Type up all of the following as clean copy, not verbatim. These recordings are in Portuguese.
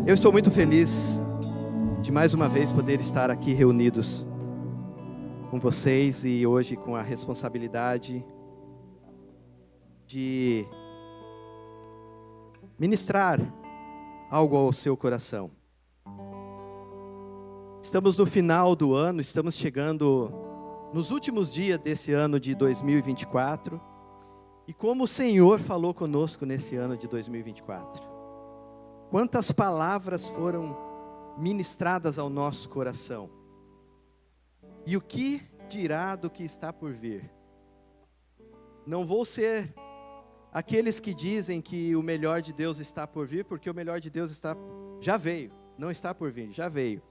Eu estou muito feliz de mais uma vez poder estar aqui reunidos com vocês e hoje com a responsabilidade de ministrar algo ao seu coração. Estamos no final do ano, estamos chegando nos últimos dias desse ano de 2024 e como o Senhor falou conosco nesse ano de 2024. Quantas palavras foram ministradas ao nosso coração? E o que dirá do que está por vir? Não vou ser aqueles que dizem que o melhor de Deus está por vir, porque o melhor de Deus já veio, não está por vir, já veio.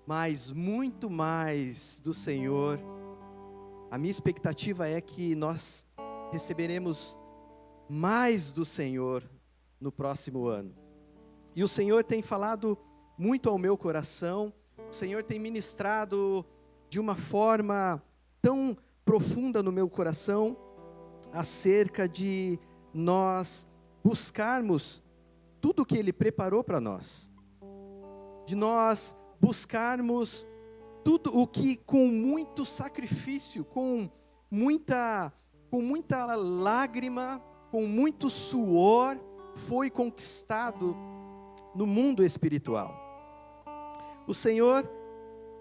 Mas muito mais do Senhor. A minha expectativa é que nós receberemos mais do Senhor no próximo ano. E o Senhor tem falado muito ao meu coração, o Senhor tem ministrado de uma forma tão profunda no meu coração, acerca de nós buscarmos tudo o que Ele preparou para nós. De nós buscarmos tudo o que com muito sacrifício, com muita lágrima, com muito suor, foi conquistado no mundo espiritual. O Senhor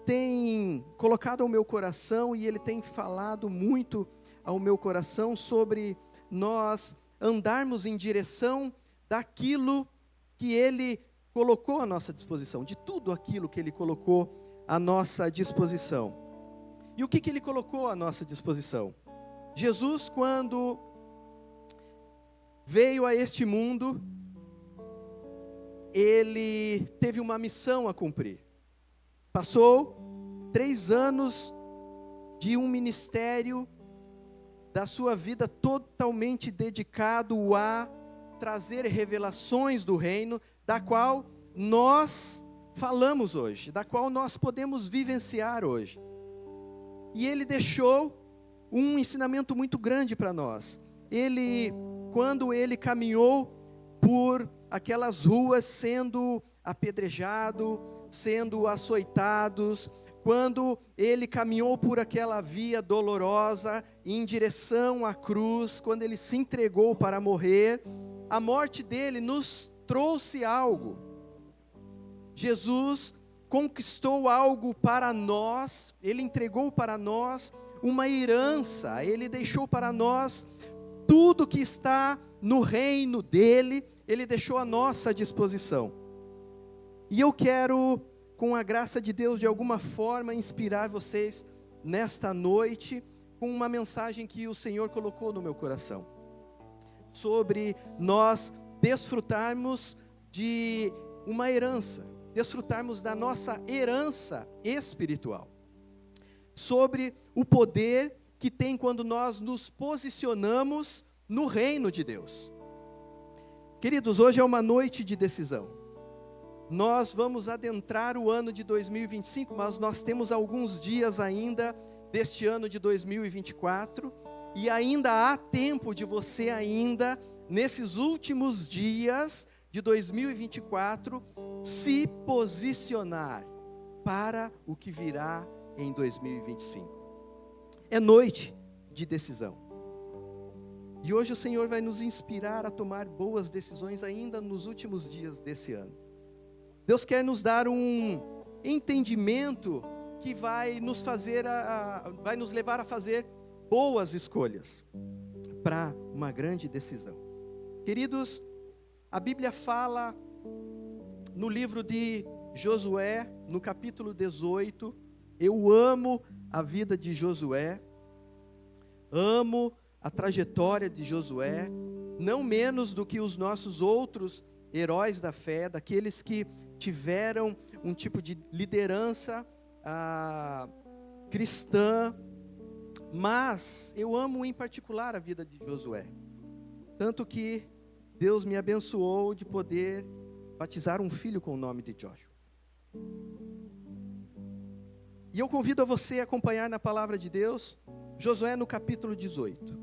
tem colocado ao meu coração e Ele tem falado muito ao meu coração sobre nós andarmos em direção daquilo que Ele colocou à nossa disposição, de tudo aquilo que Ele colocou à nossa disposição. E o que Ele colocou à nossa disposição? Jesus, quando veio a este mundo, Ele teve uma missão a cumprir. Passou 3 anos de um ministério da sua vida totalmente dedicado a trazer revelações do reino, da qual nós falamos hoje, da qual nós podemos vivenciar hoje. E Ele deixou um ensinamento muito grande para nós. Quando Ele caminhou por aquelas ruas sendo apedrejado, sendo açoitados, quando Ele caminhou por aquela via dolorosa em direção à cruz, quando Ele se entregou para morrer, a morte dele nos trouxe algo. Jesus conquistou algo para nós, Ele entregou para nós uma herança, Ele deixou para nós tudo que está no reino dEle, Ele deixou à nossa disposição. E eu quero, com a graça de Deus, de alguma forma, inspirar vocês nesta noite, com uma mensagem que o Senhor colocou no meu coração, sobre nós desfrutarmos de uma herança, desfrutarmos da nossa herança espiritual, sobre o poder que tem quando nós nos posicionamos no reino de Deus. Queridos, hoje é uma noite de decisão. Nós vamos adentrar o ano de 2025, mas nós temos alguns dias ainda deste ano de 2024, e ainda há tempo de você ainda, nesses últimos dias de 2024, se posicionar para o que virá em 2025. É noite de decisão. E hoje o Senhor vai nos inspirar a tomar boas decisões ainda nos últimos dias desse ano. Deus quer nos dar um entendimento que vai nos vai nos levar a fazer boas escolhas para uma grande decisão. Queridos, a Bíblia fala no livro de Josué, no capítulo 18, eu amo a vida de Josué, amo a trajetória de Josué, não menos do que os nossos outros heróis da fé, daqueles que tiveram um tipo de liderança cristã, mas eu amo em particular a vida de Josué, tanto que Deus me abençoou de poder batizar um filho com o nome de Joshua. E eu convido a você a acompanhar na palavra de Deus, Josué no capítulo 18.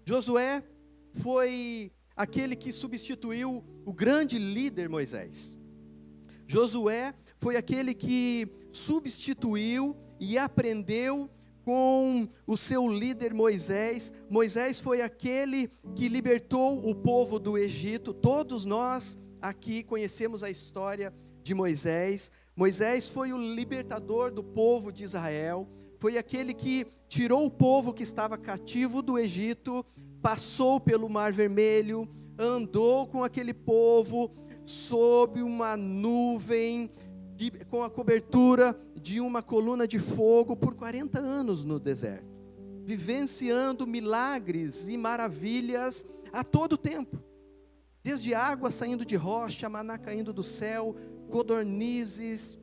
Josué foi aquele que substituiu o grande líder Moisés. Josué foi aquele que substituiu e aprendeu com o seu líder Moisés. Moisés foi aquele que libertou o povo do Egito. Todos nós aqui conhecemos a história de Moisés. Moisés foi o libertador do povo de Israel. Foi aquele que tirou o povo que estava cativo do Egito, passou pelo Mar Vermelho, andou com aquele povo sob uma nuvem, com a cobertura de uma coluna de fogo por 40 anos no deserto, vivenciando milagres e maravilhas a todo tempo, desde água saindo de rocha, maná caindo do céu, codornizes,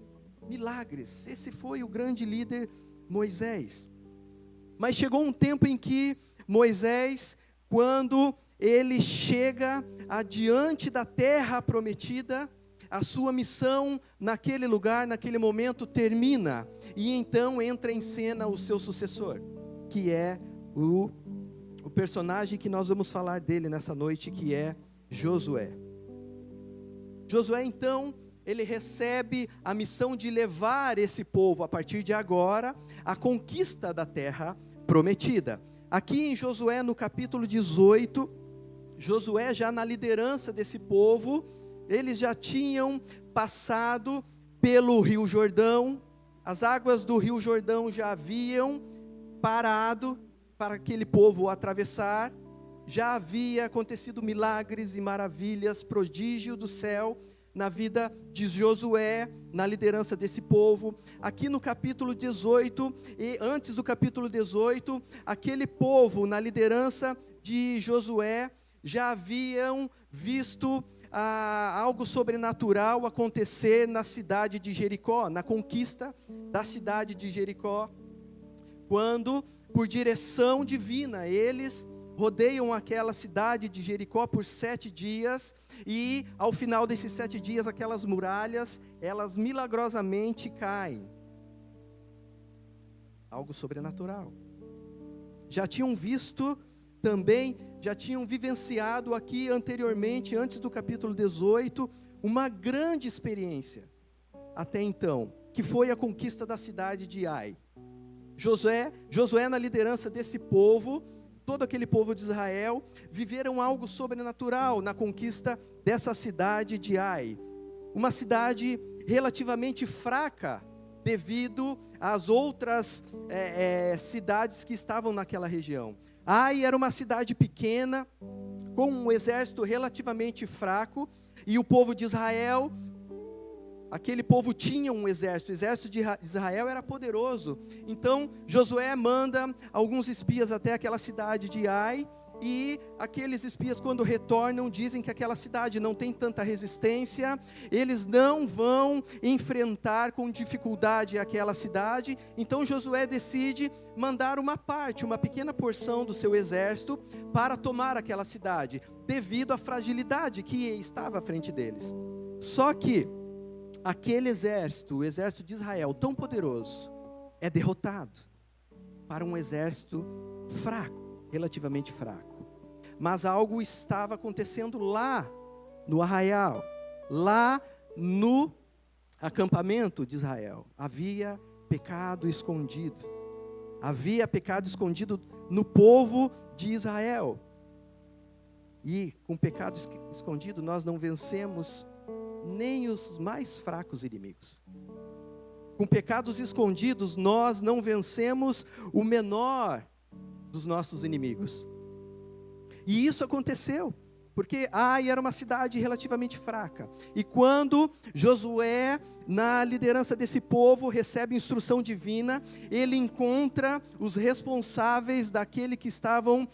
milagres. Esse foi o grande líder Moisés. Mas chegou um tempo em que Moisés, quando ele chega adiante da terra prometida, a sua missão naquele lugar, naquele momento, termina. E então entra em cena o seu sucessor, que é o personagem que nós vamos falar dele nessa noite, que é Josué. Josué, então, ele recebe a missão de levar esse povo, a partir de agora, à conquista da terra prometida. Aqui em Josué, no capítulo 18, Josué já na liderança desse povo, eles já tinham passado pelo Rio Jordão, as águas do Rio Jordão já haviam parado para aquele povo atravessar, já havia acontecido milagres e maravilhas, prodígio do céu, na vida de Josué, na liderança desse povo. Aqui no capítulo 18, e antes do capítulo 18, aquele povo, na liderança de Josué, já haviam visto algo sobrenatural acontecer na cidade de Jericó, na conquista da cidade de Jericó, quando, por direção divina, eles rodeiam aquela cidade de Jericó por 7 dias, e ao final desses 7 dias, aquelas muralhas, elas milagrosamente caem. Algo sobrenatural. Já tinham visto também, já tinham vivenciado aqui anteriormente, antes do capítulo 18, uma grande experiência, até então, que foi a conquista da cidade de Ai. Josué na liderança desse povo, todo aquele povo de Israel, viveram algo sobrenatural na conquista dessa cidade de Ai. Uma cidade relativamente fraca, devido às outras cidades que estavam naquela região. Ai era uma cidade pequena, com um exército relativamente fraco, e o povo de Israel, aquele povo tinha um exército, o exército de Israel era poderoso. Então Josué manda alguns espias até aquela cidade de Ai, e aqueles espias, quando retornam, dizem que aquela cidade não tem tanta resistência, eles não vão enfrentar com dificuldade aquela cidade. Então Josué decide mandar uma pequena porção do seu exército para tomar aquela cidade, devido à fragilidade que estava à frente deles. Só que aquele exército, o exército de Israel, tão poderoso, é derrotado para um exército fraco, relativamente fraco. Mas algo estava acontecendo lá no arraial, lá no acampamento de Israel. Havia pecado escondido. Havia pecado escondido no povo de Israel. E com pecado escondido nós não vencemos nem os mais fracos inimigos. Com pecados escondidos nós não vencemos o menor dos nossos inimigos. E isso aconteceu, porque Ai era uma cidade relativamente fraca. E quando Josué, na liderança desse povo, recebe instrução divina, ele encontra os responsáveis daquele que estavam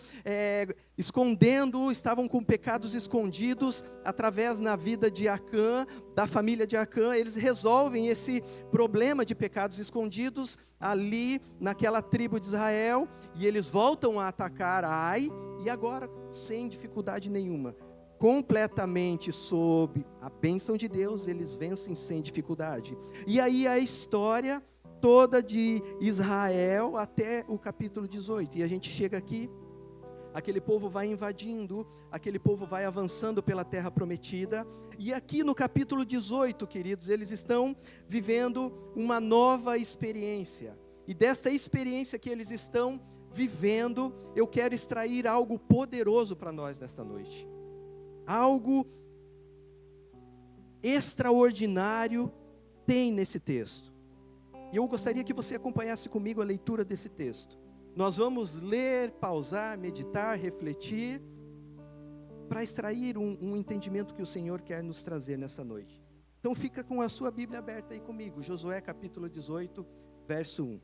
estavam com pecados escondidos, através na vida de Acã, da família de Acã. Eles resolvem esse problema de pecados escondidos ali naquela tribo de Israel, e eles voltam a atacar Ai, e agora sem dificuldade nenhuma, completamente sob a bênção de Deus, eles vencem sem dificuldade. E aí a história toda de Israel até o capítulo 18, e a gente chega aqui aquele povo vai invadindo, aquele povo vai avançando pela terra prometida, e aqui no capítulo 18, queridos, eles estão vivendo uma nova experiência, e desta experiência que eles estão vivendo, eu quero extrair algo poderoso para nós nesta noite, algo extraordinário tem nesse texto, e eu gostaria que você acompanhasse comigo a leitura desse texto. Nós vamos ler, pausar, meditar, refletir, para extrair um entendimento que o Senhor quer nos trazer nessa noite. Então fica com a sua Bíblia aberta aí comigo, Josué capítulo 18, verso 1.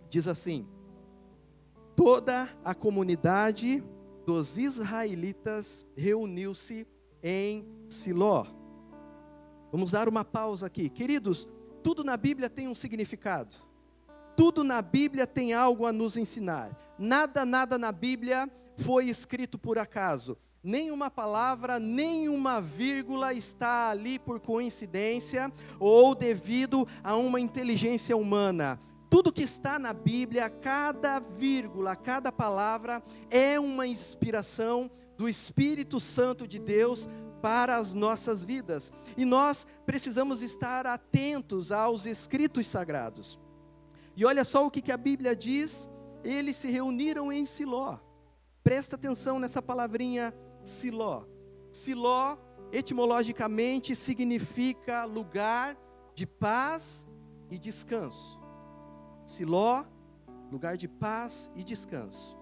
Diz assim: toda a comunidade dos israelitas reuniu-se em Siló. Vamos dar uma pausa aqui. Queridos, tudo na Bíblia tem um significado. Tudo na Bíblia tem algo a nos ensinar. Nada na Bíblia foi escrito por acaso. Nenhuma palavra, nenhuma vírgula está ali por coincidência ou devido a uma inteligência humana. Tudo que está na Bíblia, cada vírgula, cada palavra é uma inspiração do Espírito Santo de Deus para as nossas vidas. E nós precisamos estar atentos aos escritos sagrados. E olha só o que a Bíblia diz: eles se reuniram em Siló. Presta atenção nessa palavrinha Siló. Siló, etimologicamente, significa lugar de paz e descanso. Siló, lugar de paz e descanso.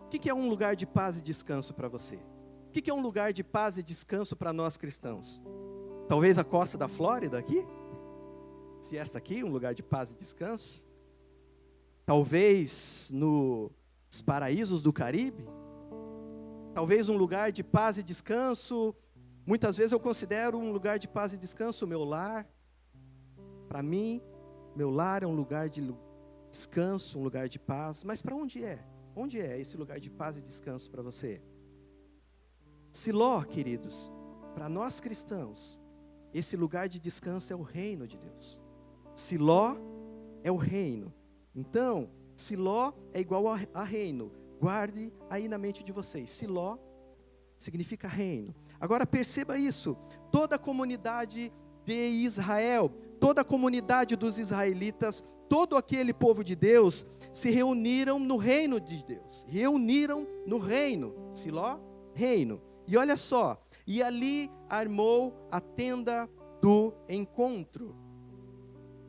O que é um lugar de paz e descanso para você? O que é um lugar de paz e descanso para nós cristãos? Talvez a costa da Flórida aqui? Se esta aqui, um lugar de paz e descanso. Talvez nos paraísos do Caribe. Talvez um lugar de paz e descanso. Muitas vezes eu considero um lugar de paz e descanso o meu lar. Para mim, meu lar é um lugar de descanso, um lugar de paz. Mas para onde é? Onde é esse lugar de paz e descanso para você? Siló, queridos, para nós cristãos, esse lugar de descanso é o reino de Deus. Siló é o reino. Então, Siló é igual a reino. Guarde aí na mente de vocês. Siló significa reino. Agora perceba isso. Toda a comunidade de Israel, toda a comunidade dos israelitas, todo aquele povo de Deus se reuniram no reino de Deus. Reuniram no reino. Siló, reino. E olha só, e ali armou a tenda do encontro.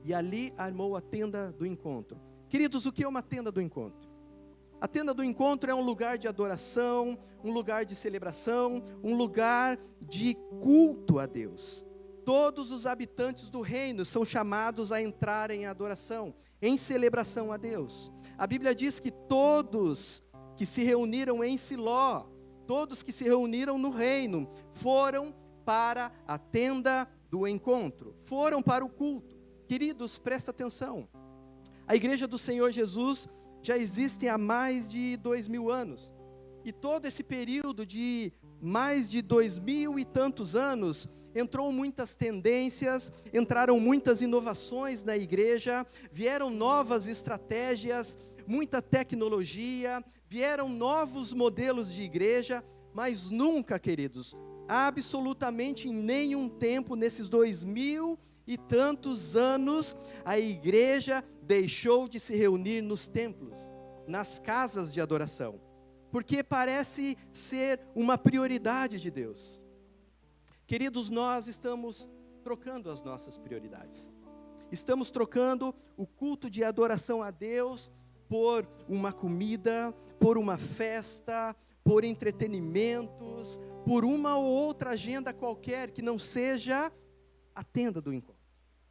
E ali armou a tenda do encontro. Queridos, o que é uma tenda do encontro? A tenda do encontro é um lugar de adoração, um lugar de celebração, um lugar de culto a Deus. Todos os habitantes do reino são chamados a entrar em adoração, em celebração a Deus. A Bíblia diz que todos que se reuniram em Siló, todos que se reuniram no reino, foram para a tenda do encontro, foram para o culto. Queridos, presta atenção. A igreja do Senhor Jesus já existe há mais de 2000 anos. E todo esse período de mais de 2000 e tantos anos, entrou muitas tendências, entraram muitas inovações na igreja, vieram novas estratégias, muita tecnologia, vieram novos modelos de igreja, mas nunca, queridos, absolutamente em nenhum tempo, nesses 2000 e tantos anos, a igreja deixou de se reunir nos templos, nas casas de adoração, porque parece ser uma prioridade de Deus. Queridos, nós estamos trocando as nossas prioridades. Estamos trocando o culto de adoração a Deus por uma comida, por uma festa, por entretenimentos, por uma ou outra agenda qualquer que não seja a tenda do encontro.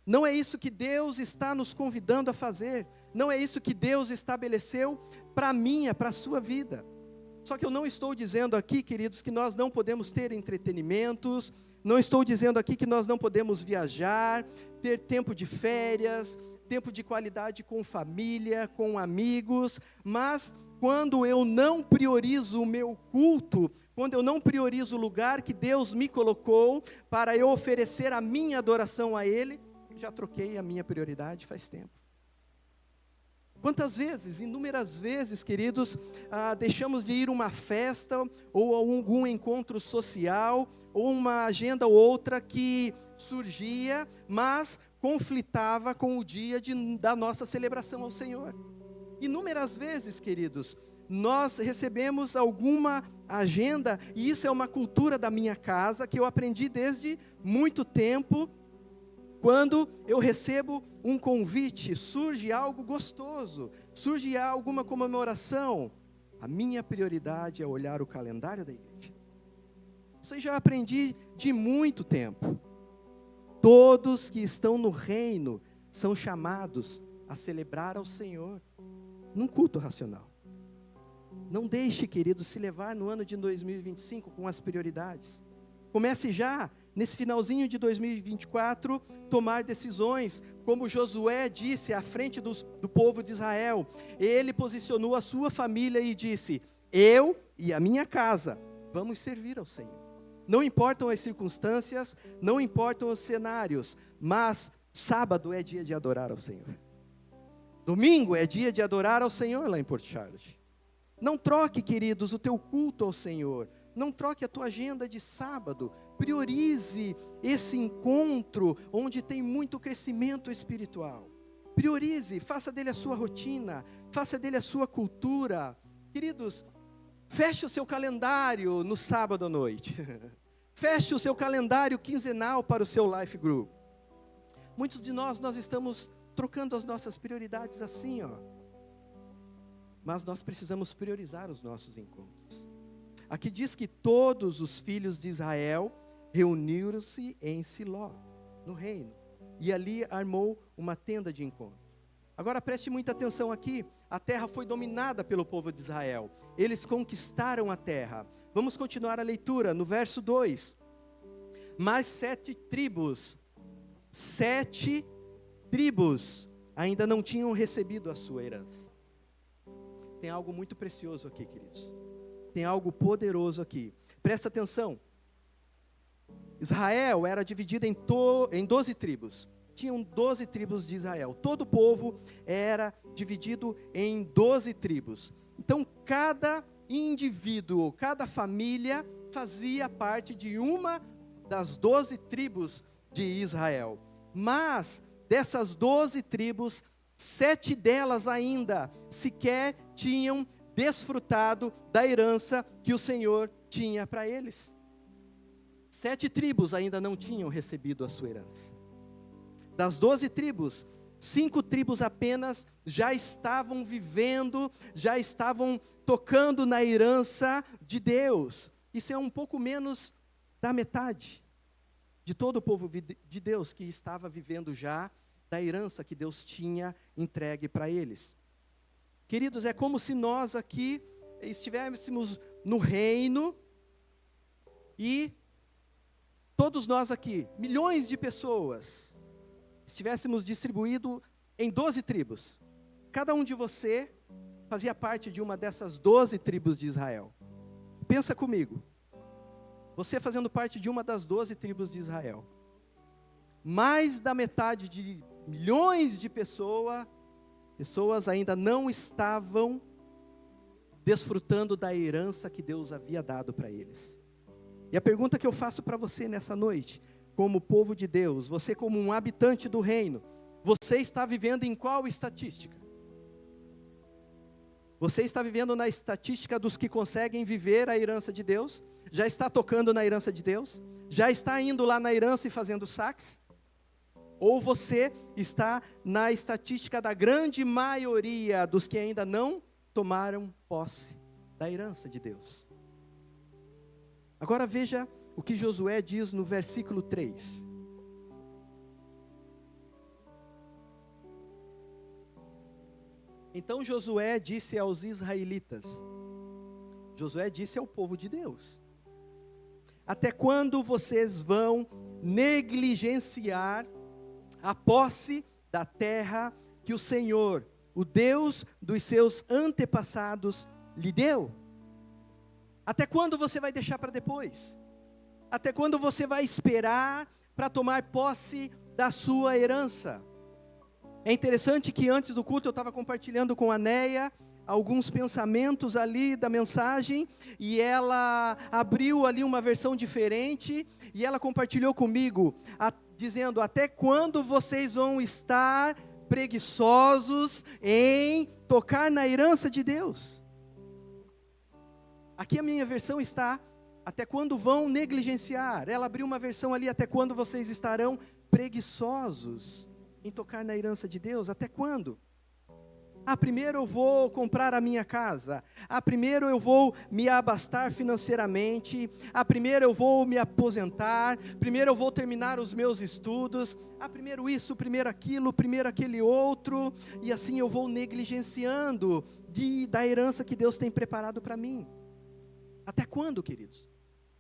Não é isso que Deus está nos convidando a fazer. Não é isso que Deus estabeleceu para a minha, para a sua vida. Só que eu não estou dizendo aqui, queridos, que nós não podemos ter entretenimentos, não estou dizendo aqui que nós não podemos viajar, ter tempo de férias, tempo de qualidade com família, com amigos, mas quando eu não priorizo o meu culto, quando eu não priorizo o lugar que Deus me colocou para eu oferecer a minha adoração a Ele, já troquei a minha prioridade faz tempo. Quantas vezes, inúmeras vezes, queridos, deixamos de ir a uma festa, ou a algum encontro social, ou uma agenda ou outra que surgia, mas conflitava com o dia da nossa celebração ao Senhor. Inúmeras vezes, queridos, nós recebemos alguma agenda, e isso é uma cultura da minha casa, que eu aprendi desde muito tempo. Quando eu recebo um convite, surge algo gostoso, surge alguma comemoração, a minha prioridade é olhar o calendário da igreja. Isso aí já aprendi de muito tempo. Todos que estão no reino são chamados a celebrar ao Senhor, num culto racional. Não deixe, querido, se levar no ano de 2025 com as prioridades. Comece já, nesse finalzinho de 2024, tomar decisões, como Josué disse à frente do povo de Israel. Ele posicionou a sua família e disse: eu e a minha casa vamos servir ao Senhor. Não importam as circunstâncias, não importam os cenários, mas sábado é dia de adorar ao Senhor. Domingo é dia de adorar ao Senhor lá em Port Charlotte. Não troque, queridos, o teu culto ao Senhor. Não troque a tua agenda de sábado. Priorize esse encontro onde tem muito crescimento espiritual. Priorize, faça dele a sua rotina, faça dele a sua cultura. Queridos, feche o seu calendário no sábado à noite. Feche o seu calendário quinzenal para o seu Life Group. Muitos de nós estamos trocando as nossas prioridades assim, ó. Mas nós precisamos priorizar os nossos encontros. Aqui diz que todos os filhos de Israel reuniram-se em Siló, no reino, e ali armou uma tenda de encontro. Agora preste muita atenção aqui, a terra foi dominada pelo povo de Israel, eles conquistaram a terra. Vamos continuar a leitura no verso 2. Mais 7 tribos ainda não tinham recebido a sua herança. Tem algo muito precioso aqui, queridos. Tem algo poderoso aqui. Presta atenção. Israel era dividido em 12 tribos. Tinham 12 tribos de Israel. Todo o povo era dividido em 12 tribos. Então, cada indivíduo, cada família fazia parte de uma das 12 tribos de Israel. Mas, dessas 12 tribos, 7 delas ainda sequer tinham desfrutado da herança que o Senhor tinha para eles. 7 tribos ainda não tinham recebido a sua herança. Das 12 tribos, 5 tribos apenas já estavam vivendo, já estavam tocando na herança de Deus. Isso é um pouco menos da metade de todo o povo de Deus que estava vivendo já da herança que Deus tinha entregue para eles. Queridos, é como se nós aqui estivéssemos no reino e todos nós aqui, milhões de pessoas, estivéssemos distribuídos em 12 tribos. Cada um de você fazia parte de uma dessas 12 tribos de Israel. Pensa comigo. Você fazendo parte de uma das 12 tribos de Israel. Mais da metade de milhões de pessoas ainda não estavam desfrutando da herança que Deus havia dado para eles. E a pergunta que eu faço para você nessa noite, como povo de Deus, você como um habitante do reino, você está vivendo em qual estatística? Você está vivendo na estatística dos que conseguem viver a herança de Deus? Já está tocando na herança de Deus? Já está indo lá na herança e fazendo saques? Ou você está na estatística da grande maioria dos que ainda não tomaram posse da herança de Deus? Agora veja o que Josué diz no versículo 3. Então Josué disse aos israelitas, Josué disse ao povo de Deus: até quando vocês vão negligenciar a posse da terra que o Senhor, o Deus dos seus antepassados, lhe deu? Até quando você vai deixar para depois? Até quando você vai esperar para tomar posse da sua herança? É interessante que antes do culto eu estava compartilhando com a Neia alguns pensamentos ali da mensagem, e ela abriu ali uma versão diferente, e ela compartilhou comigo, dizendo: até quando vocês vão estar preguiçosos em tocar na herança de Deus? Aqui a minha versão está: até quando vão negligenciar? Ela abriu uma versão ali: até quando vocês estarão preguiçosos em tocar na herança de Deus? Até quando? Primeiro eu vou comprar a minha casa. Primeiro eu vou me abastar financeiramente. Primeiro eu vou me aposentar. Primeiro eu vou terminar os meus estudos. Primeiro isso, primeiro aquilo, primeiro aquele outro. E assim eu vou negligenciando da herança que Deus tem preparado para mim. Até quando, queridos?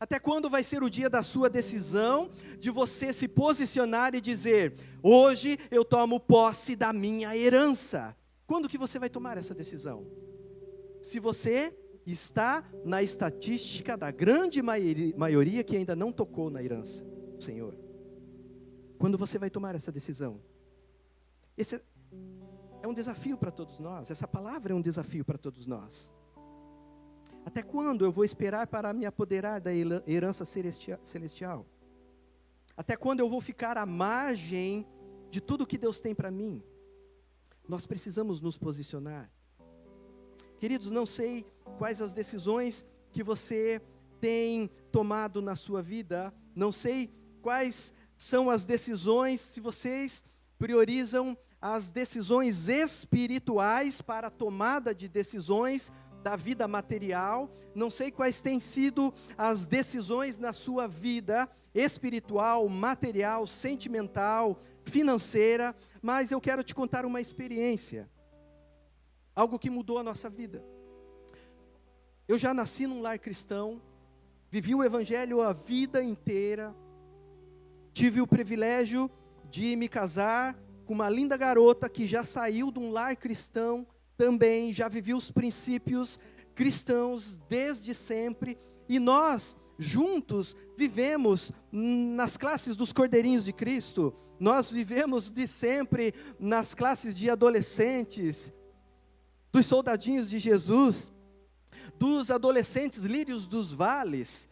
Até quando vai ser o dia da sua decisão, de você se posicionar e dizer: hoje eu tomo posse da minha herança? Quando que você vai tomar essa decisão? Se você está na estatística da grande maioria que ainda não tocou na herança do Senhor. Quando você vai tomar essa decisão? Esse é um desafio para todos nós, essa palavra é um desafio para todos nós. Até quando eu vou esperar para me apoderar da herança celestial? Até quando eu vou ficar à margem de tudo que Deus tem para mim? Nós precisamos nos posicionar. Queridos, não sei quais as decisões que você tem tomado na sua vida, não sei quais são as decisões, se vocês priorizam as decisões espirituais para a tomada de decisões da vida material, não sei quais têm sido as decisões na sua vida espiritual, material, sentimental, financeira, mas eu quero te contar uma experiência, algo que mudou a nossa vida. Eu já nasci num lar cristão, vivi o evangelho a vida inteira, tive o privilégio de me casar com uma linda garota que já saiu de um lar cristão também, já vivi os princípios cristãos desde sempre, e nós juntos vivemos nas classes dos Cordeirinhos de Cristo, nós vivemos de sempre nas classes de adolescentes, dos soldadinhos de Jesus, dos adolescentes lírios dos vales,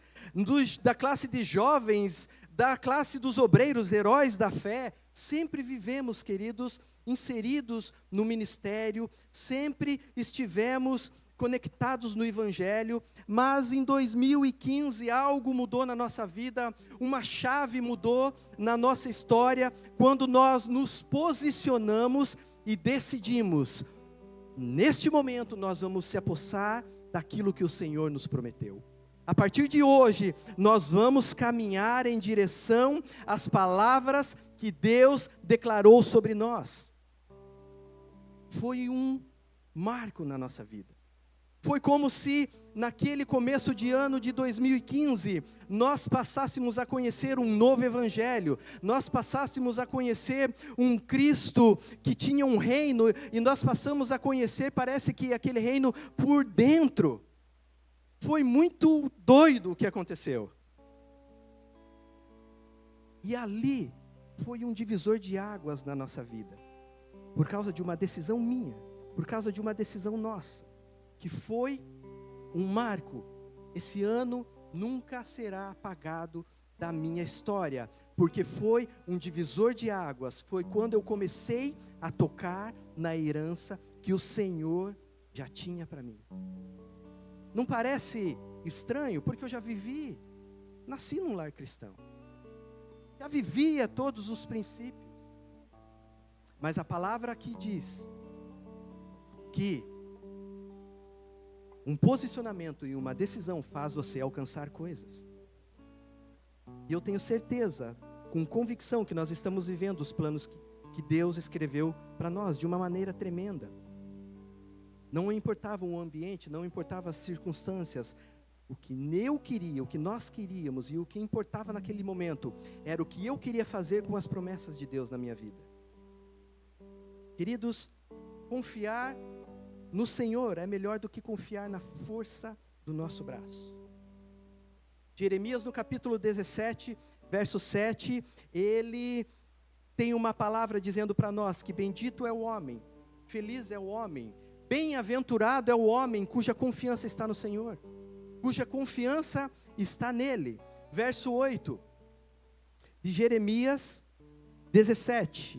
da classe de jovens, da classe dos obreiros, heróis da fé. Sempre vivemos, queridos, inseridos no ministério, sempre estivemos conectados no evangelho, mas em 2015 algo mudou na nossa vida, uma chave mudou na nossa história, quando nós nos posicionamos e decidimos: neste momento nós vamos se apossar daquilo que o Senhor nos prometeu. A partir de hoje, nós vamos caminhar em direção às palavras que Deus declarou sobre nós. Foi um marco na nossa vida. Foi como se naquele começo de ano de 2015, nós passássemos a conhecer um novo evangelho, nós passássemos a conhecer um Cristo que tinha um reino, e nós passamos a conhecer, parece que aquele reino por dentro. Foi muito doido o que aconteceu. E ali foi um divisor de águas na nossa vida, por causa de uma decisão minha, por causa de uma decisão nossa, que foi um marco. Esse ano nunca será apagado da minha história, porque foi um divisor de águas, foi quando eu comecei a tocar na herança que o Senhor já tinha para mim. Não parece estranho? Porque eu já nasci num lar cristão, já vivia todos os princípios, mas a palavra aqui diz que um posicionamento e uma decisão faz você alcançar coisas. E eu tenho certeza, com convicção, que nós estamos vivendo os planos que Deus escreveu para nós de uma maneira tremenda. Não importava o ambiente, não importava as circunstâncias, o que eu queria, o que nós queríamos e o que importava naquele momento, era o que eu queria fazer com as promessas de Deus na minha vida. Queridos, confiar no Senhor é melhor do que confiar na força do nosso braço. Jeremias, no capítulo 17, verso 7, ele tem uma palavra dizendo para nós que bendito é o homem, feliz é o homem, bem-aventurado é o homem cuja confiança está no Senhor, cuja confiança está nele. Verso 8 de Jeremias 17,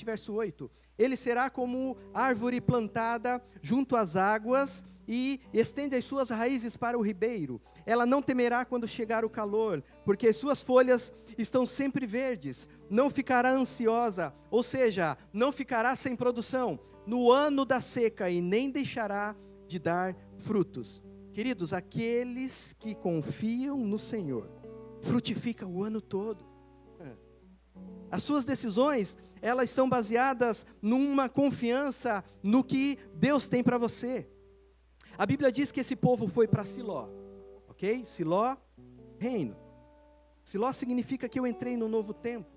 verso 8. Ele será como árvore plantada junto às águas e estende as suas raízes para o ribeiro. Ela não temerá quando chegar o calor, porque as suas folhas estão sempre verdes. Não ficará ansiosa, ou seja, não ficará sem produção no ano da seca e nem deixará de dar frutos. Queridos, aqueles que confiam no Senhor frutificam o ano todo. As suas decisões, elas são baseadas numa confiança no que Deus tem para você. A Bíblia diz que esse povo foi para Siló, ok? Siló, reino. Siló significa que eu entrei no novo tempo.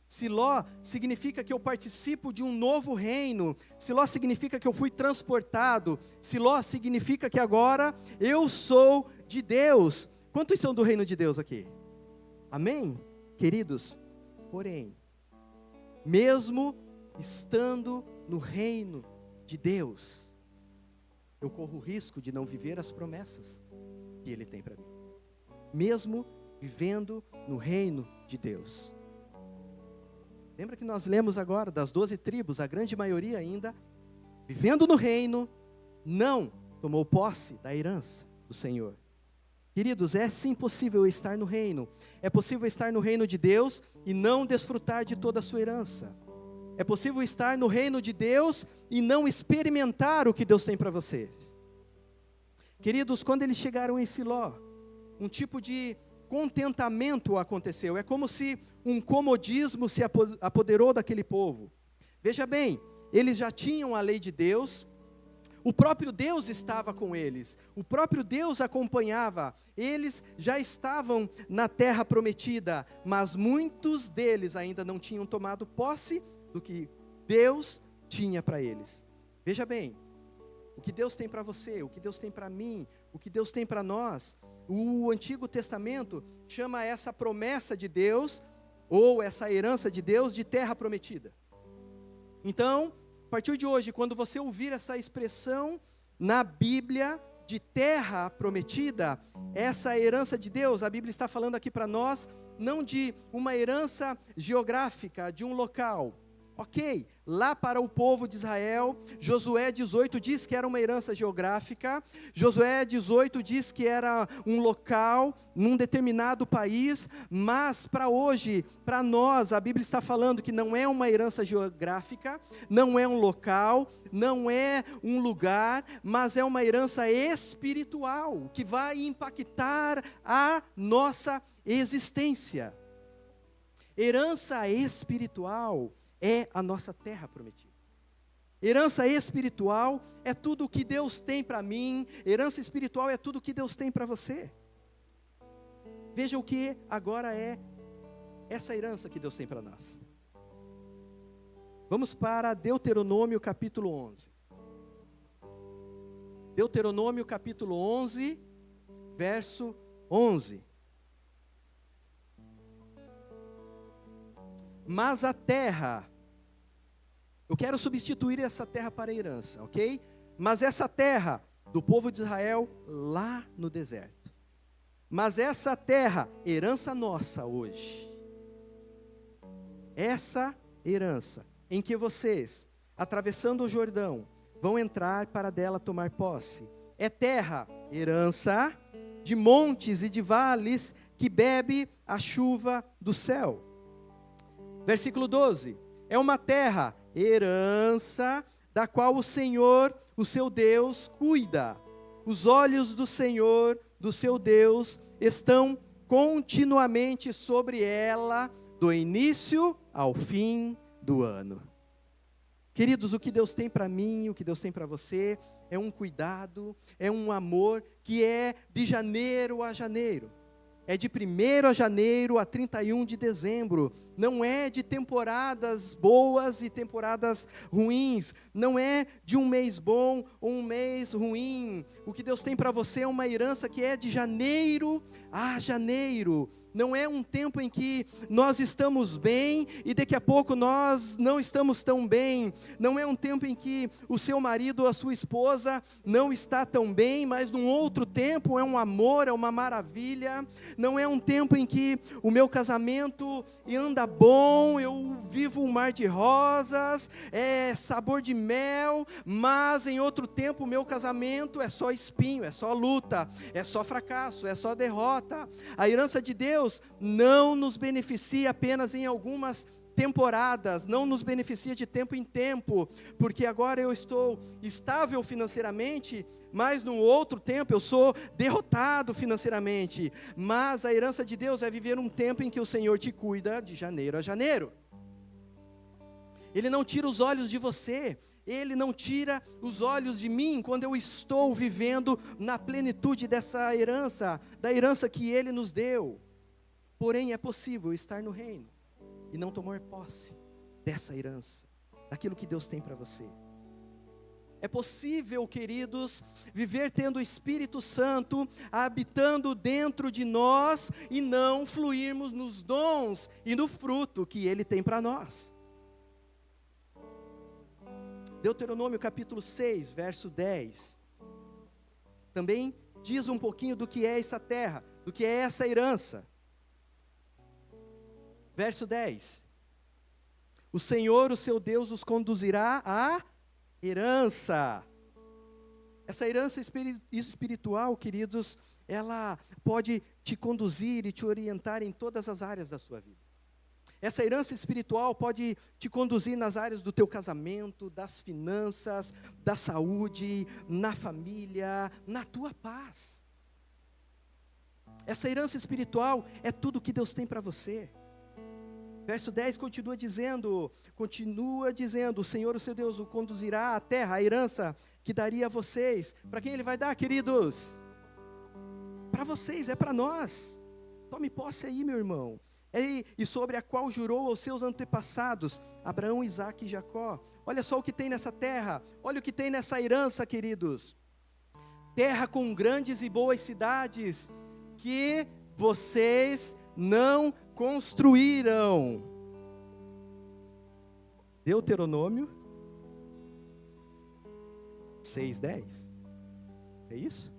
Siló significa que eu participo de um novo reino. Siló significa que eu fui transportado. Siló significa que agora eu sou de Deus. Quantos são do reino de Deus aqui? Amém? Queridos, porém, mesmo estando no reino de Deus, eu corro o risco de não viver as promessas que Ele tem para mim. Mesmo vivendo no reino de Deus. Lembra que nós lemos agora das 12 tribos, a grande maioria ainda, vivendo no reino, não tomou posse da herança do Senhor. Queridos, é sim possível estar no reino. É possível estar no reino de Deus e não desfrutar de toda a sua herança. É possível estar no reino de Deus e não experimentar o que Deus tem para vocês. Queridos, quando eles chegaram em Siló, um tipo de contentamento aconteceu. É como se um comodismo se apoderou daquele povo. Veja bem, eles já tinham a lei de Deus. O próprio Deus estava com eles, o próprio Deus acompanhava, eles já estavam na terra prometida, mas muitos deles ainda não tinham tomado posse do que Deus tinha para eles. Veja bem, o que Deus tem para você, o que Deus tem para mim, o que Deus tem para nós, o Antigo Testamento chama essa promessa de Deus, ou essa herança de Deus, de terra prometida. Então, a partir de hoje, quando você ouvir essa expressão na Bíblia de terra prometida, essa herança de Deus, a Bíblia está falando aqui para nós, não de uma herança geográfica, de um local. Ok, lá para o povo de Israel, Josué 18 diz que era uma herança geográfica, Josué 18 diz que era um local, num determinado país, mas para hoje, para nós, a Bíblia está falando que não é uma herança geográfica, não é um local, não é um lugar, mas é uma herança espiritual, que vai impactar a nossa existência. Herança espiritual é a nossa terra prometida. Herança espiritual é tudo o que Deus tem para mim. Herança espiritual é tudo o que Deus tem para você. Veja o que agora é essa herança que Deus tem para nós. Vamos para Deuteronômio capítulo 11. Deuteronômio capítulo 11, verso 11. Mas a terra, eu quero substituir essa terra para a herança, ok? Mas essa terra do povo de Israel lá no deserto. Mas essa terra, herança nossa hoje. Essa herança em que vocês, atravessando o Jordão, vão entrar para dela tomar posse. É terra, herança de montes e de vales que bebe a chuva do céu. Versículo 12, é uma terra, herança, da qual o Senhor, o seu Deus, cuida. Os olhos do Senhor, do seu Deus, estão continuamente sobre ela, do início ao fim do ano. Queridos, o que Deus tem para mim, o que Deus tem para você, é um cuidado, é um amor, que é de janeiro a janeiro. É de 1º a janeiro a 31 de dezembro, não é de temporadas boas e temporadas ruins, não é de um mês bom ou um mês ruim. O que Deus tem para você é uma herança que é de janeiro a janeiro. não é um tempo em que nós estamos bem e daqui a pouco nós não estamos tão bem, não é um tempo em que o seu marido ou a sua esposa não está tão bem, mas num outro tempo é um amor, é uma maravilha, não é um tempo em que o meu casamento anda bom, eu vivo um mar de rosas, é sabor de mel, mas em outro tempo o meu casamento é só espinho, é só luta, é só fracasso, é só derrota. A herança de Deus não nos beneficia apenas em algumas temporadas, não nos beneficia de tempo em tempo, porque agora eu estou estável financeiramente, mas no outro tempo eu sou derrotado financeiramente. Mas a herança de Deus é viver um tempo em que o Senhor te cuida de janeiro a janeiro. Ele não tira os olhos de você, Ele não tira os olhos de mim quando eu estou vivendo na plenitude dessa herança, da herança que Ele nos deu. Porém, é possível estar no reino e não tomar posse dessa herança, daquilo que Deus tem para você. É possível, queridos, viver tendo o Espírito Santo habitando dentro de nós e não fluirmos nos dons e no fruto que Ele tem para nós. Deuteronômio capítulo 6, verso 10, também diz um pouquinho do que é essa terra, do que é essa herança. Verso 10, o Senhor, o seu Deus, os conduzirá à herança. Essa herança espiritual, queridos, ela pode te conduzir e te orientar em todas as áreas da sua vida. Essa herança espiritual pode te conduzir nas áreas do teu casamento, das finanças, da saúde, na família, na tua paz. Essa herança espiritual é tudo que Deus tem para você. Verso 10 continua dizendo, o Senhor, o seu Deus, o conduzirá à terra, a herança que daria a vocês. Para quem Ele vai dar, queridos? Para vocês, é para nós. Tome posse aí, meu irmão. E sobre a qual jurou aos seus antepassados, Abraão, Isaque e Jacó. Olha só o que tem nessa terra, olha o que tem nessa herança, queridos. Terra com grandes e boas cidades, que vocês não construíram. Deuteronômio 6:10. É isso?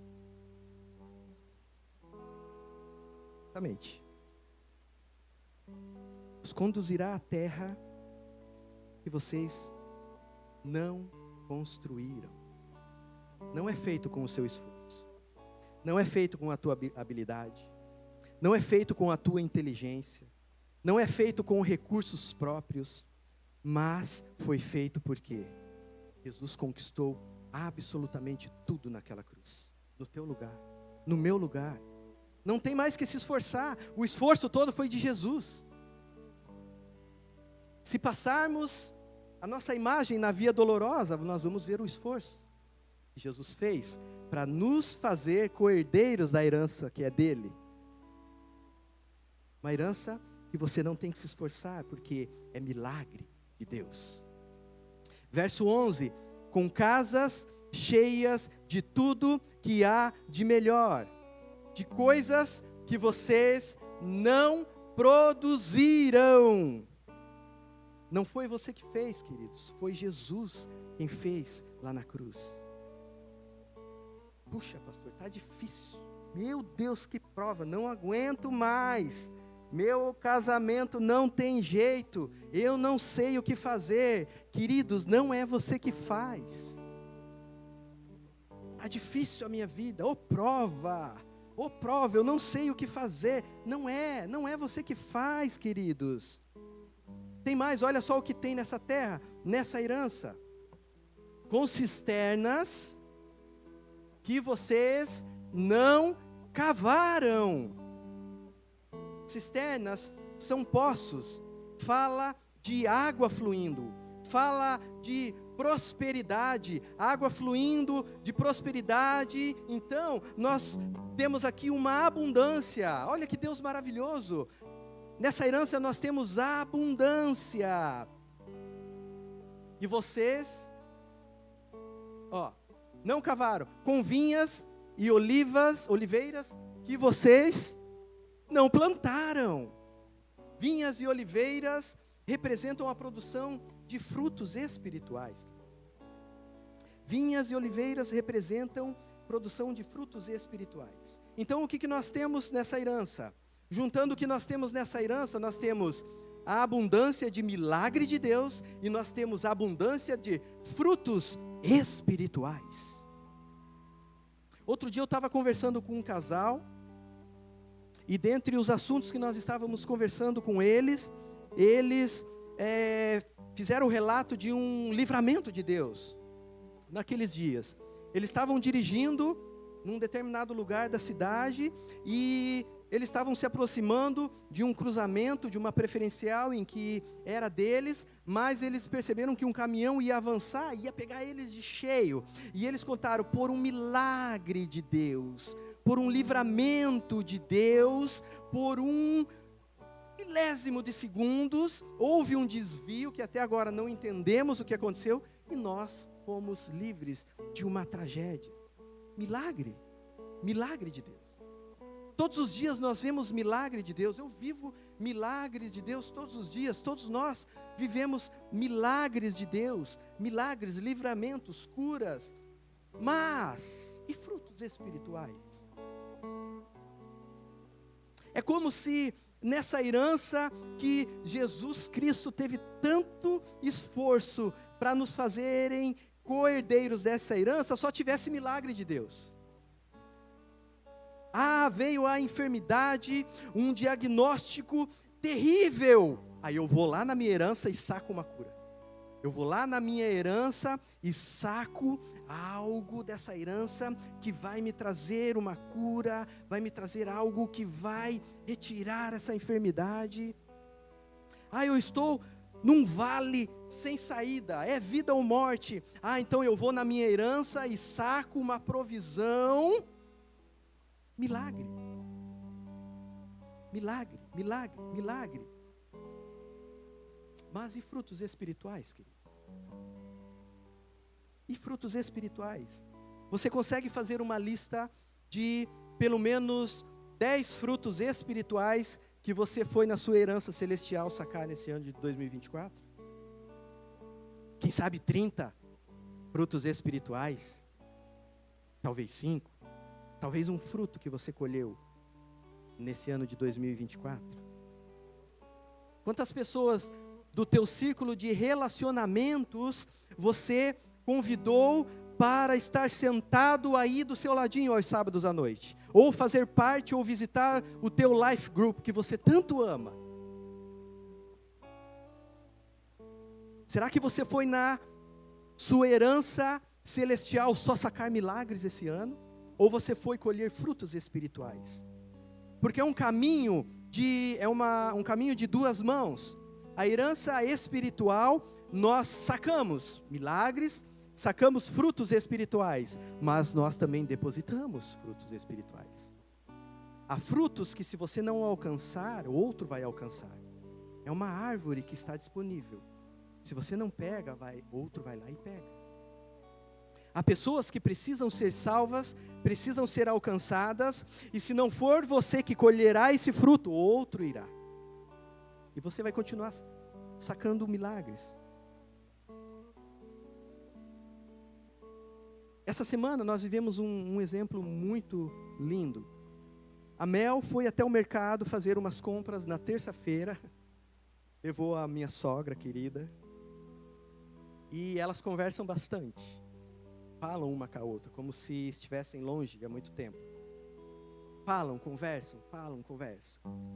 Exatamente. Os conduzirá à terra que vocês não construíram. Não é feito com o seu esforço. Não é feito com a tua habilidade. Não é feito com a tua inteligência, não é feito com recursos próprios, mas foi feito porque Jesus conquistou absolutamente tudo naquela cruz, no teu lugar, no meu lugar. Não tem mais que se esforçar, o esforço todo foi de Jesus. Se passarmos a nossa imagem na via dolorosa, nós vamos ver o esforço que Jesus fez para nos fazer co-herdeiros da herança que é dele. Uma herança que você não tem que se esforçar, porque é milagre de Deus. Verso 11, com casas cheias de tudo que há de melhor, de coisas que vocês não produziram. Não foi você que fez, queridos, foi Jesus quem fez lá na cruz. Puxa, pastor, está difícil. Meu Deus, que prova, não aguento mais. Meu casamento não tem jeito, eu não sei o que fazer. Queridos, não é você que faz. Está difícil a minha vida, prova, eu não sei o que fazer. Não é você que faz, queridos. Tem mais, olha só o que tem nessa terra, nessa herança. Com cisternas que vocês não cavaram. Cisternas são poços, fala de água fluindo, fala de prosperidade, água fluindo de prosperidade. Então, nós temos aqui uma abundância, olha que Deus maravilhoso, nessa herança nós temos abundância, e vocês, não cavaram, com vinhas e oliveiras, que vocês não plantaram. Vinhas e oliveiras representam a produção de frutos espirituais. Vinhas e oliveiras representam produção de frutos espirituais. Então, o que nós temos nessa herança? Juntando o que nós temos nessa herança, nós temos a abundância de milagre de Deus e nós temos a abundância de frutos espirituais. Outro dia eu estava conversando com um casal e dentre os assuntos que nós estávamos conversando com eles, fizeram o relato de um livramento de Deus naqueles dias. Eles estavam dirigindo num determinado lugar da cidade e eles estavam se aproximando de um cruzamento, de uma preferencial em que era deles, mas eles perceberam que um caminhão ia avançar, ia pegar eles de cheio. E eles contaram, por um milagre de Deus, por um livramento de Deus, por um milésimo de segundos, houve um desvio que até agora não entendemos o que aconteceu, e nós fomos livres de uma tragédia. Milagre de Deus. Todos os dias nós vemos milagre de Deus. Eu vivo milagres de Deus todos os dias. Todos nós vivemos milagres de Deus. Milagres, livramentos, curas. Mas, e frutos espirituais? É como se nessa herança que Jesus Cristo teve tanto esforço para nos fazerem co-herdeiros dessa herança, só tivesse milagre de Deus. Veio a enfermidade, um diagnóstico terrível. Aí eu vou lá na minha herança e saco uma cura. Eu vou lá na minha herança e saco algo dessa herança que vai me trazer uma cura, vai me trazer algo que vai retirar essa enfermidade. Eu estou num vale sem saída, é vida ou morte. Então eu vou na minha herança e saco uma provisão. Milagre. Mas e frutos espirituais, querido? E frutos espirituais? Você consegue fazer uma lista de pelo menos 10 frutos espirituais que você foi na sua herança celestial sacar nesse ano de 2024? Quem sabe 30 frutos espirituais? Talvez 5? Talvez um fruto que você colheu nesse ano de 2024. Quantas pessoas do teu círculo de relacionamentos você convidou para estar sentado aí do seu ladinho aos sábados à noite? Ou fazer parte ou visitar o teu life group que você tanto ama? Será que você foi na sua herança celestial só sacar milagres esse ano? Ou você foi colher frutos espirituais? Porque é um caminho um caminho de duas mãos. A herança espiritual, nós sacamos milagres, sacamos frutos espirituais, mas nós também depositamos frutos espirituais. Há frutos que se você não alcançar, outro vai alcançar. É uma árvore que está disponível. Se você não pega, outro vai lá e pega. Há pessoas que precisam ser salvas, precisam ser alcançadas, e se não for você que colherá esse fruto, outro irá. E você vai continuar sacando milagres. Essa semana nós vivemos um exemplo muito lindo. A Mel foi até o mercado fazer umas compras na terça-feira, levou a minha sogra querida, e elas conversam bastante. Falam uma com a outra, como se estivessem longe há muito tempo. Falam, conversam.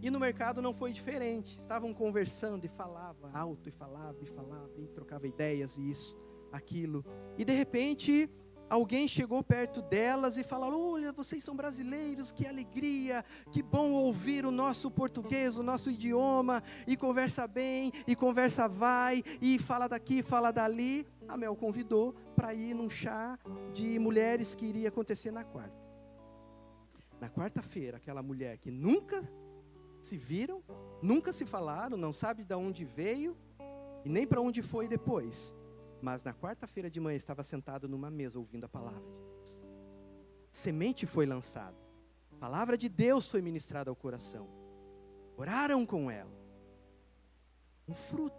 E no mercado não foi diferente. Estavam conversando e falavam alto, e trocava ideias, e isso, aquilo. E de repente, alguém chegou perto delas e falou: olha, vocês são brasileiros, que alegria, que bom ouvir o nosso português, o nosso idioma, e conversa bem, e conversa vai, e fala daqui, fala dali. A Mel convidou para ir num chá de mulheres que iria acontecer na quarta. Na quarta-feira, aquela mulher que nunca se viram, nunca se falaram, não sabe de onde veio, e nem para onde foi depois. Mas na quarta-feira de manhã estava sentado numa mesa ouvindo a palavra de Deus. Semente foi lançada. A palavra de Deus foi ministrada ao coração. oraram com ela. Um fruto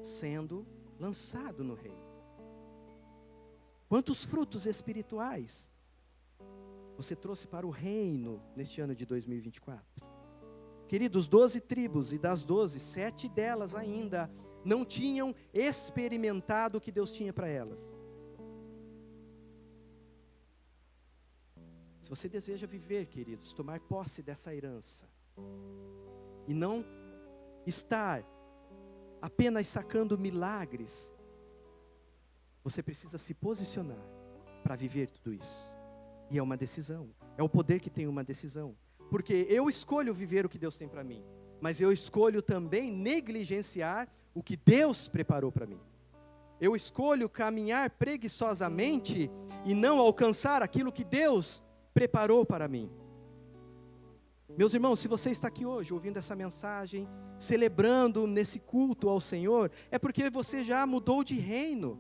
sendo lançado no reino. Quantos frutos espirituais você trouxe para o reino neste ano de 2024? Queridos, 12 tribos, e das 12, 7 delas ainda não tinham experimentado o que Deus tinha para elas. Se você deseja viver, queridos, tomar posse dessa herança, e não estar apenas sacando milagres, você precisa se posicionar para viver tudo isso. E é uma decisão, é o poder que tem uma decisão. Porque eu escolho viver o que Deus tem para mim, mas eu escolho também negligenciar o que Deus preparou para mim. Eu escolho caminhar preguiçosamente e não alcançar aquilo que Deus preparou para mim. Meus irmãos, se você está aqui hoje ouvindo essa mensagem, celebrando nesse culto ao Senhor, é porque você já mudou de reino.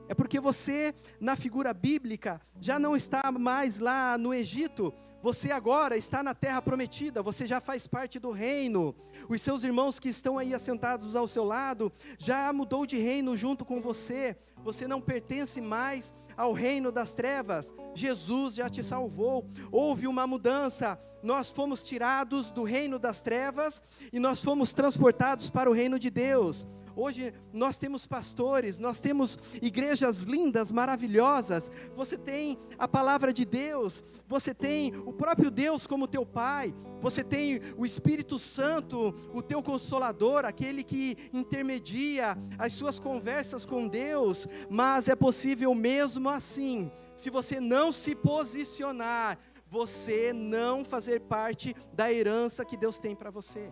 É porque você, na figura bíblica, já não está mais lá no Egito. Você agora está na terra prometida, você já faz parte do reino. Os seus irmãos que estão aí assentados ao seu lado, já mudou de reino junto com você. Você não pertence mais ao reino das trevas. Jesus já te salvou. Houve uma mudança. Nós fomos tirados do reino das trevas e nós fomos transportados para o reino de Deus. Hoje nós temos pastores, nós temos igrejas lindas, maravilhosas. Você tem a palavra de Deus, você tem o próprio Deus como teu Pai, você tem o Espírito Santo, o teu Consolador, aquele que intermedia as suas conversas com Deus. Mas é possível mesmo assim, se você não se posicionar, você não fazer parte da herança que Deus tem para você.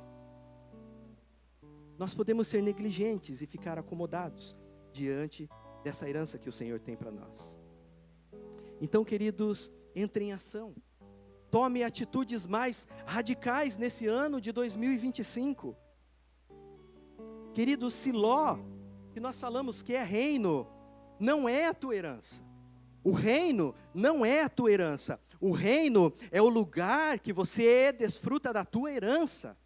Nós podemos ser negligentes e ficar acomodados diante dessa herança que o Senhor tem para nós. Então, queridos, entre em ação. Tome atitudes mais radicais nesse ano de 2025. Querido, Siló, que nós falamos que é reino, não é a tua herança. O reino não é a tua herança. O reino é o lugar que você desfruta da tua herança.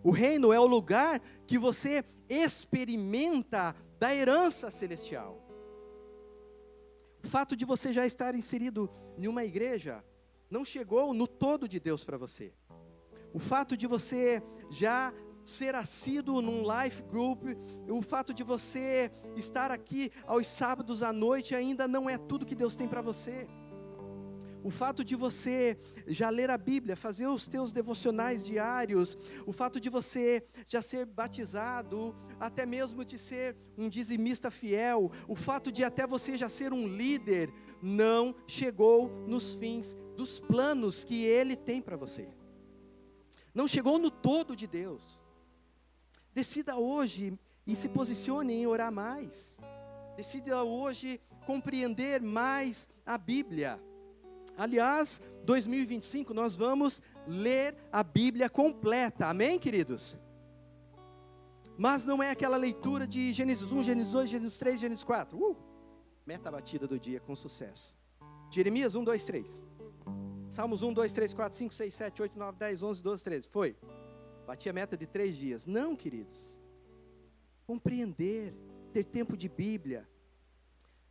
O reino é o lugar que você experimenta da herança celestial. O fato de você já estar inserido em uma igreja não chegou no todo de Deus para você. O fato de você já ser assíduo num life group, o fato de você estar aqui aos sábados à noite ainda não é tudo que Deus tem para você. O fato de você já ler a Bíblia, fazer os teus devocionais diários, o fato de você já ser batizado, até mesmo de ser um dizimista fiel, o fato de até você já ser um líder, não chegou nos fins dos planos que Ele tem para você. Não chegou no todo de Deus. Decida hoje e se posicione em orar mais. Decida hoje compreender mais a Bíblia. Aliás, 2025 nós vamos ler a Bíblia completa, amém, queridos? Mas não é aquela leitura de Gênesis 1, Gênesis 2, Gênesis 3, Gênesis 4. Meta batida do dia com sucesso. Jeremias 1, 2, 3. Salmos 1, 2, 3, 4, 5, 6, 7, 8, 9, 10, 11, 12, 13. Foi. Bati a meta de 3 dias. Não, queridos. Compreender, ter tempo de Bíblia,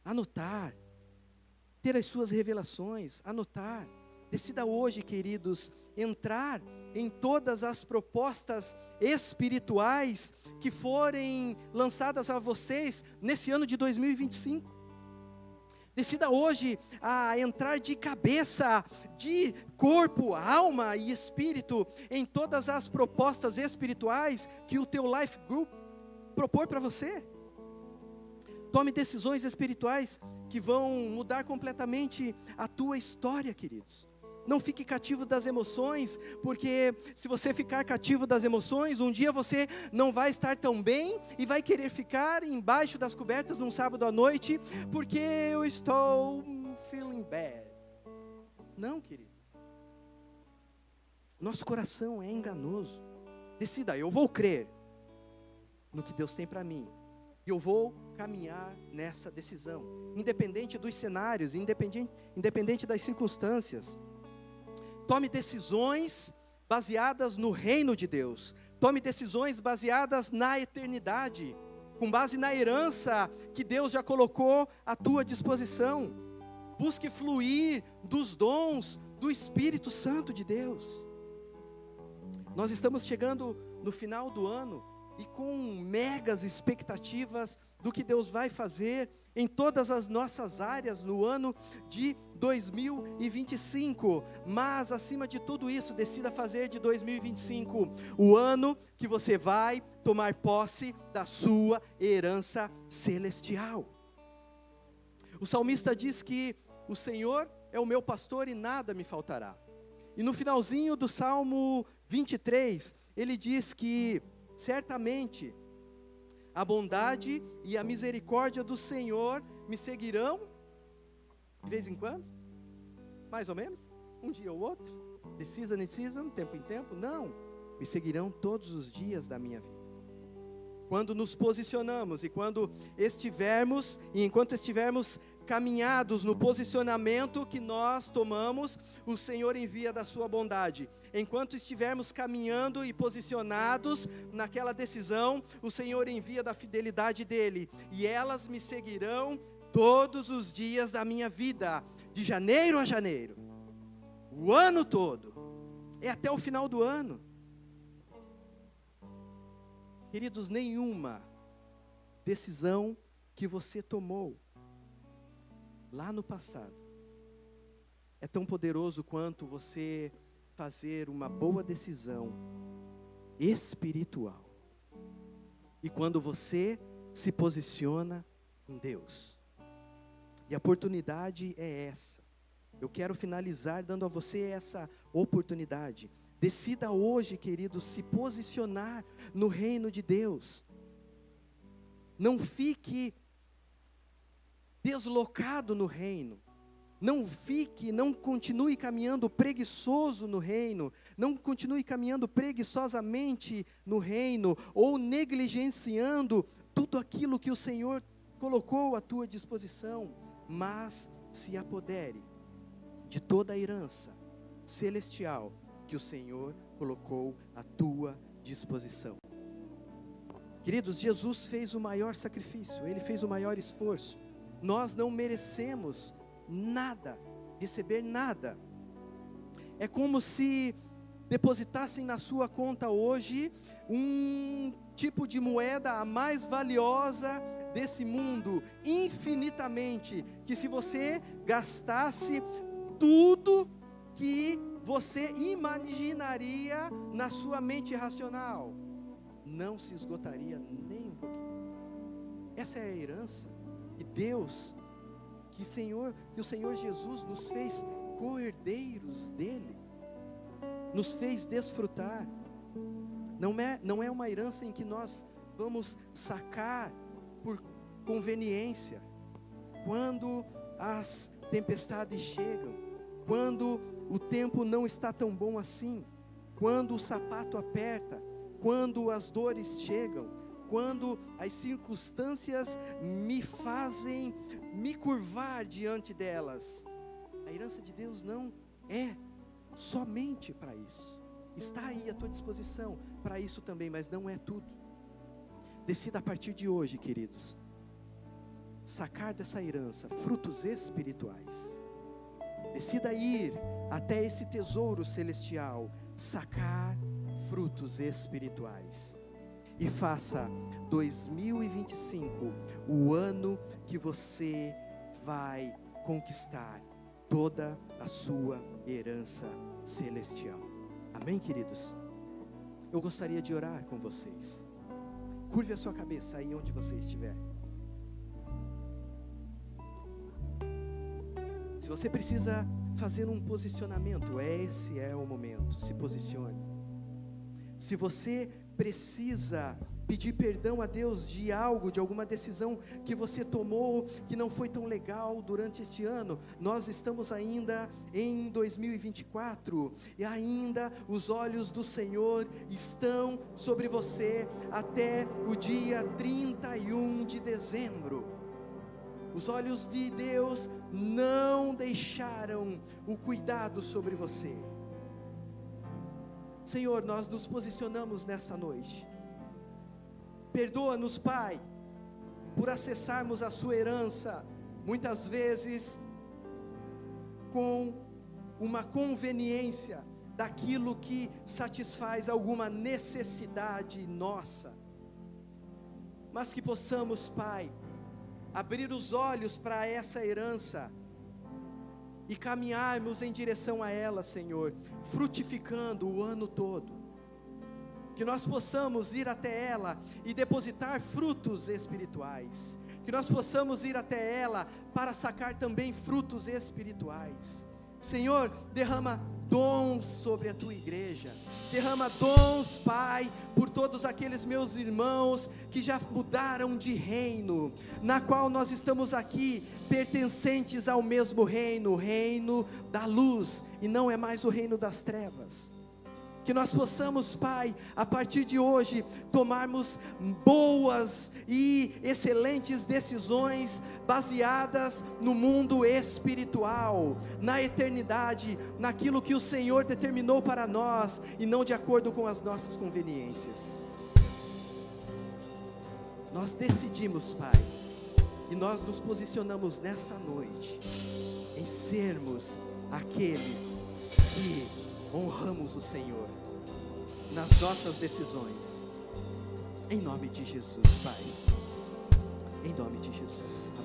anotar, ter as suas revelações, anotar. Decida hoje, queridos, entrar em todas as propostas espirituais que forem lançadas a vocês nesse ano de 2025. Decida hoje a entrar de cabeça, de corpo, alma e espírito em todas as propostas espirituais que o teu Life Group propõe para você. Tome decisões espirituais que vão mudar completamente a tua história, queridos. Não fique cativo das emoções, porque se você ficar cativo das emoções, um dia você não vai estar tão bem e vai querer ficar embaixo das cobertas num sábado à noite, porque eu estou feeling bad. Não, queridos. Nosso coração é enganoso. Decida, eu vou crer no que Deus tem para mim. E eu vou caminhar nessa decisão, independente dos cenários, independente das circunstâncias. Tome decisões baseadas no reino de Deus. Tome decisões baseadas na eternidade, com base na herança que Deus já colocou à tua disposição. Busque fluir dos dons do Espírito Santo de Deus. Nós estamos chegando no final do ano e com megas expectativas do que Deus vai fazer em todas as nossas áreas no ano de 2025. Mas, acima de tudo isso, decida fazer de 2025 o ano que você vai tomar posse da sua herança celestial. O salmista diz que o Senhor é o meu pastor e nada me faltará. E no finalzinho do Salmo 23, ele diz que certamente a bondade e a misericórdia do Senhor me seguirão, de vez em quando, mais ou menos, um dia ou outro, de season em season, tempo em tempo, não, me seguirão todos os dias da minha vida. Quando nos posicionamos e quando estivermos, e enquanto estivermos caminhados no posicionamento que nós tomamos, o Senhor envia da sua bondade. Enquanto estivermos caminhando e posicionados naquela decisão, o Senhor envia da fidelidade dEle, e elas me seguirão todos os dias da minha vida, de janeiro a janeiro, o ano todo, é até o final do ano. Queridos, nenhuma decisão que você tomou lá no passado é tão poderoso quanto você fazer uma boa decisão espiritual. E quando você se posiciona em Deus. E a oportunidade é essa. Eu quero finalizar dando a você essa oportunidade. Decida hoje, querido, se posicionar no reino de Deus. Não fique deslocado no reino. Não continue caminhando preguiçoso no reino. Não continue caminhando preguiçosamente no reino, ou negligenciando tudo aquilo que o Senhor colocou à tua disposição. Mas se apodere de toda a herança celestial que o Senhor colocou à tua disposição. Queridos, Jesus fez o maior sacrifício, Ele fez o maior esforço. Nós não merecemos nada, receber nada. É como se depositassem na sua conta hoje um tipo de moeda a mais valiosa desse mundo, infinitamente, que se você gastasse tudo que você imaginaria na sua mente racional, não se esgotaria nem um pouquinho. Essa é a herança que Deus, que o Senhor Jesus nos fez co-herdeiros dele, nos fez desfrutar. Não é uma herança em que nós vamos sacar por conveniência, quando as tempestades chegam, quando o tempo não está tão bom assim, quando o sapato aperta, quando as dores chegam, quando as circunstâncias me fazem me curvar diante delas. A herança de Deus não é somente para isso. Está aí à tua disposição para isso também, mas não é tudo. Decida a partir de hoje, queridos, sacar dessa herança frutos espirituais. Decida ir até esse tesouro celestial, sacar frutos espirituais. E faça 2025 o ano que você vai conquistar toda a sua herança celestial. Amém, queridos? Eu gostaria de orar com vocês. Curve a sua cabeça aí onde você estiver. Se você precisa fazer um posicionamento, esse é o momento, se posicione. Se você precisa pedir perdão a Deus de algo, de alguma decisão que você tomou, que não foi tão legal durante este ano, nós estamos ainda em 2024, e ainda os olhos do Senhor estão sobre você até o dia 31 de dezembro. Os olhos de Deus não deixaram o cuidado sobre você. Senhor, nós nos posicionamos nessa noite. Perdoa-nos, Pai, por acessarmos a sua herança, muitas vezes com uma conveniência daquilo que satisfaz alguma necessidade nossa, mas que possamos, Pai, abrir os olhos para essa herança e caminharmos em direção a ela, Senhor, frutificando o ano todo, que nós possamos ir até ela e depositar frutos espirituais, que nós possamos ir até ela para sacar também frutos espirituais. Senhor, derrama dons sobre a tua igreja, derrama dons, Pai, por todos aqueles meus irmãos que já mudaram de reino, na qual nós estamos aqui pertencentes ao mesmo reino, o reino da luz, e não é mais o reino das trevas. Que nós possamos, Pai, a partir de hoje, tomarmos boas e excelentes decisões, baseadas no mundo espiritual, na eternidade, naquilo que o Senhor determinou para nós, e não de acordo com as nossas conveniências. Nós decidimos, Pai, e nós nos posicionamos nesta noite, em sermos aqueles que honramos o Senhor nas nossas decisões, em nome de Jesus, Pai, em nome de Jesus, amém.